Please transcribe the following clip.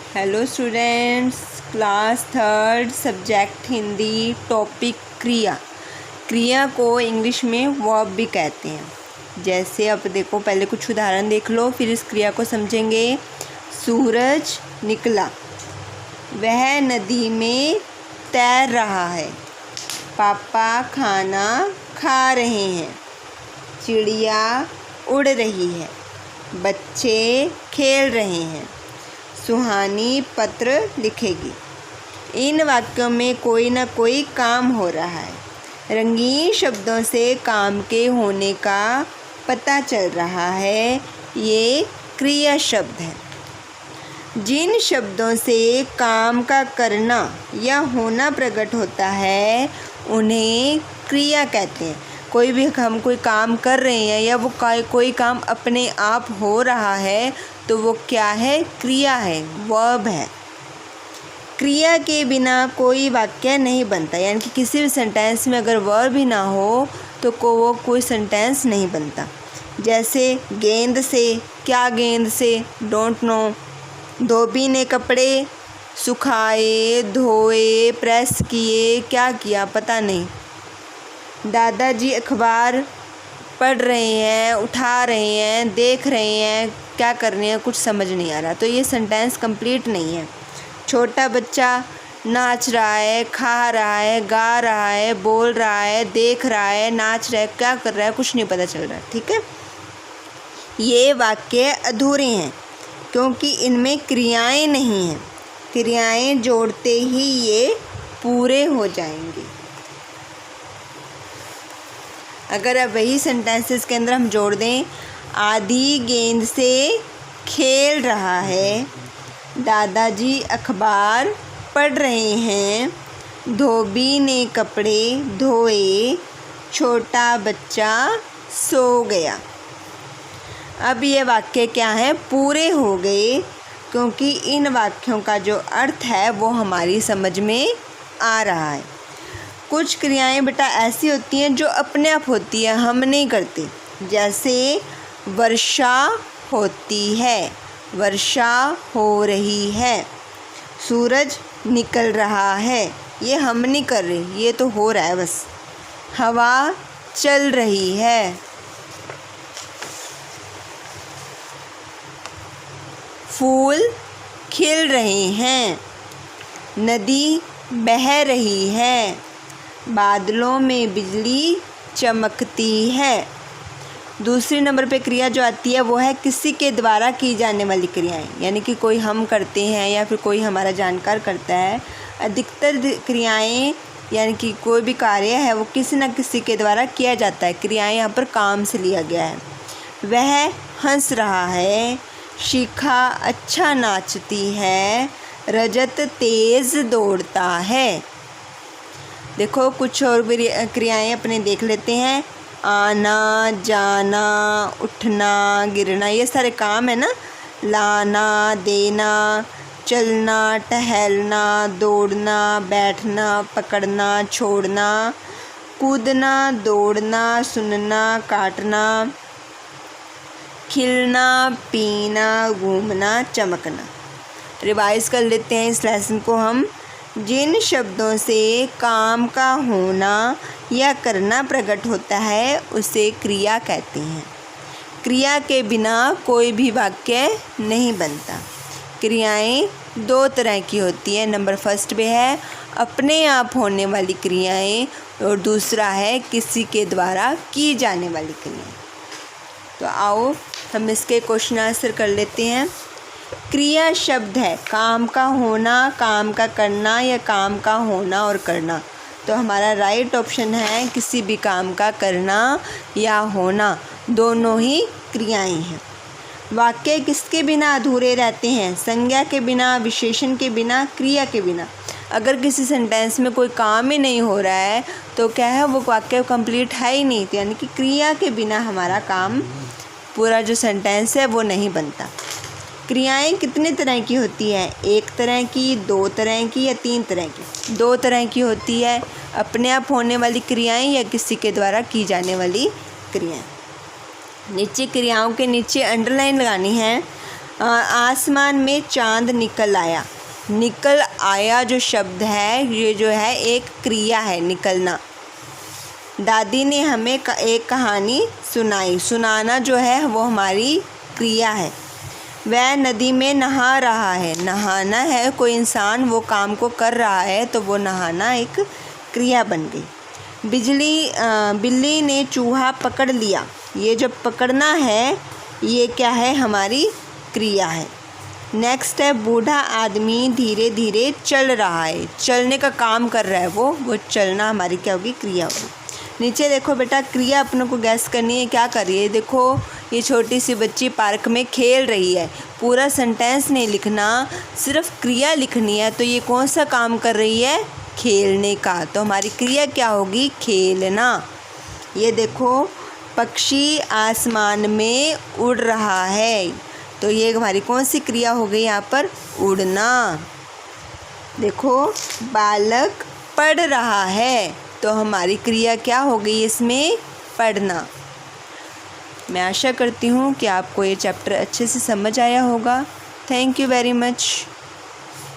Hello students, class third, subject Hindi, topic क्रिया। क्रिया को इंग्लिश में वर्ब भी कहते हैं। जैसे अब देखो, पहले कुछ उदाहरण देख लो, फिर इस क्रिया को समझेंगे। सूरज निकला, वह नदी में तैर रहा है, पापा खाना खा रहे हैं, चिड़िया उड़ रही है, बच्चे खेल रहे हैं, सुहानी पत्र लिखेगी। इन वाक्यों में कोई ना कोई काम हो रहा है। रंगीन शब्दों से काम के होने का पता चल रहा है। ये क्रिया शब्द है। जिन शब्दों से काम का करना या होना प्रकट होता है उन्हें क्रिया कहते हैं। कोई भी हम कोई काम कर रहे हैं या वो कोई काम अपने आप हो रहा है तो वो क्या है? क्रिया है, वर्ब है। क्रिया के बिना कोई वाक्य नहीं बनता, यानी कि किसी भी सेंटेंस में अगर वर्ब ही ना हो तो वो कोई सेंटेंस नहीं बनता। जैसे गेंद से, क्या गेंद से? Don't know. धोबी ने कपड़े सुखाए, धोए, प्रेस किए, क्या किया पता नहीं। दादाजी अखबार पढ़ रहे हैं, उठा रहे हैं, देख रहे हैं, क्या कर रहे हैं, कुछ समझ नहीं आ रहा, तो ये सेंटेंस कंप्लीट नहीं है। छोटा बच्चा नाच रहा है, खा रहा है, गा रहा है, बोल रहा है, देख रहा है, नाच रहा है, क्या कर रहा है, कुछ नहीं पता चल रहा। ठीक है, ये वाक्य अधूरे हैं क्योंकि इनमें क्रियाएं नहीं हैं। क्रियाएं जोड़ते ही ये पूरे हो जाएंगे। अगर अब वही सेंटेंसेस के अंदर हम जोड़ दें, आदि गेंद से खेल रहा है, दादाजी अखबार पढ़ रहे हैं, धोबी ने कपड़े धोए, छोटा बच्चा सो गया। अब ये वाक्य क्या है? पूरे हो गए, क्योंकि इन वाक्यों का जो अर्थ है वो हमारी समझ में आ रहा है। कुछ क्रियाएं बेटा ऐसी होती हैं जो अपने आप होती है, हम नहीं करते। जैसे वर्षा होती है, वर्षा हो रही है। सूरज निकल रहा है, ये हम नहीं कर रहे, ये तो हो रहा है बस। हवा चल रही है। फूल खिल रहे हैं। नदी बह रही है। बादलों में बिजली चमकती है। दूसरे नंबर पे क्रिया जो आती है वो है किसी के द्वारा की जाने वाली क्रियाएं, यानी कि कोई हम करते हैं या फिर कोई हमारा जानकार करता है। अधिकतर क्रियाएं यानी कि कोई भी कार्य है वो किसी न किसी के द्वारा किया जाता है। क्रियाएं यहाँ पर काम से लिया गया है। वह हंस रहा है, शिखा अच्छा नाचती है, रजत तेज दौड़ता है। देखो कुछ और भी क्रियाएं अपने देख लेते हैं। आना, जाना, उठना, गिरना, ये सारे काम है ना। लाना, देना, चलना, टहलना, दौड़ना, बैठना, पकड़ना, छोड़ना, कूदना, दौड़ना, सुनना, काटना, खिलना, पीना, घूमना, चमकना। रिवाइज कर लेते हैं इस लेसन को हम। जिन शब्दों से काम का होना या करना प्रकट होता है उसे क्रिया कहते हैं। क्रिया के बिना कोई भी वाक्य नहीं बनता। क्रियाएं दो तरह की होती हैं। नंबर फर्स्ट पे है अपने आप होने वाली क्रियाएं और दूसरा है किसी के द्वारा की जाने वाली क्रियाएं। तो आओ हम इसके क्वेश्चन आंसर कर लेते हैं। क्रिया शब्द है काम का होना, काम का करना या काम का होना और करना। तो हमारा राइट ऑप्शन है किसी भी काम का करना या होना, दोनों ही क्रियाएं हैं। वाक्य किसके बिना अधूरे रहते हैं? संज्ञा के बिना, विशेषण के बिना, क्रिया के बिना। अगर किसी सेंटेंस में कोई काम ही नहीं हो रहा है तो क्या है, वो वाक्य कंप्लीट है ही नहीं। तो यानी कि क्रिया के बिना हमारा काम, पूरा जो सेंटेंस है वो नहीं बनता। क्रियाएं कितने तरह की होती हैं? एक तरह की, दो तरह की या तीन तरह की? दो तरह की होती है, अपने आप होने वाली क्रियाएं या किसी के द्वारा की जाने वाली क्रियाएं। नीचे क्रियाओं के नीचे अंडरलाइन लगानी है। आसमान में चांद निकल आया। निकल आया जो शब्द है ये जो है एक क्रिया है, निकलना। दादी ने हमें एक कहानी सुनाई। सुनाना जो है वो हमारी क्रिया है। वह नदी में नहा रहा है। नहाना है, कोई इंसान वो काम को कर रहा है तो वो नहाना एक क्रिया बन गई। बिल्ली ने चूहा पकड़ लिया। ये जो पकड़ना है ये क्या है, हमारी क्रिया है। नेक्स्ट है बूढ़ा आदमी धीरे धीरे चल रहा है। चलने का काम कर रहा है वो चलना हमारी क्या होगी, क्रिया होगी। नीचे देखो बेटा, क्रिया अपनों को गैस करनी है, क्या कर रही है। देखो ये छोटी सी बच्ची पार्क में खेल रही है। पूरा सेंटेंस नहीं लिखना, सिर्फ क्रिया लिखनी है। तो ये कौन सा काम कर रही है, खेलने का। तो हमारी क्रिया क्या होगी, खेलना। ये देखो पक्षी आसमान में उड़ रहा है। तो ये हमारी कौन सी क्रिया हो गई यहाँ पर, उड़ना। देखो बालक पढ़ रहा है, तो हमारी क्रिया क्या हो गई इसमें, पढ़ना। मैं आशा करती हूँ कि आपको ये चैप्टर अच्छे से समझ आया होगा। Thank you very much.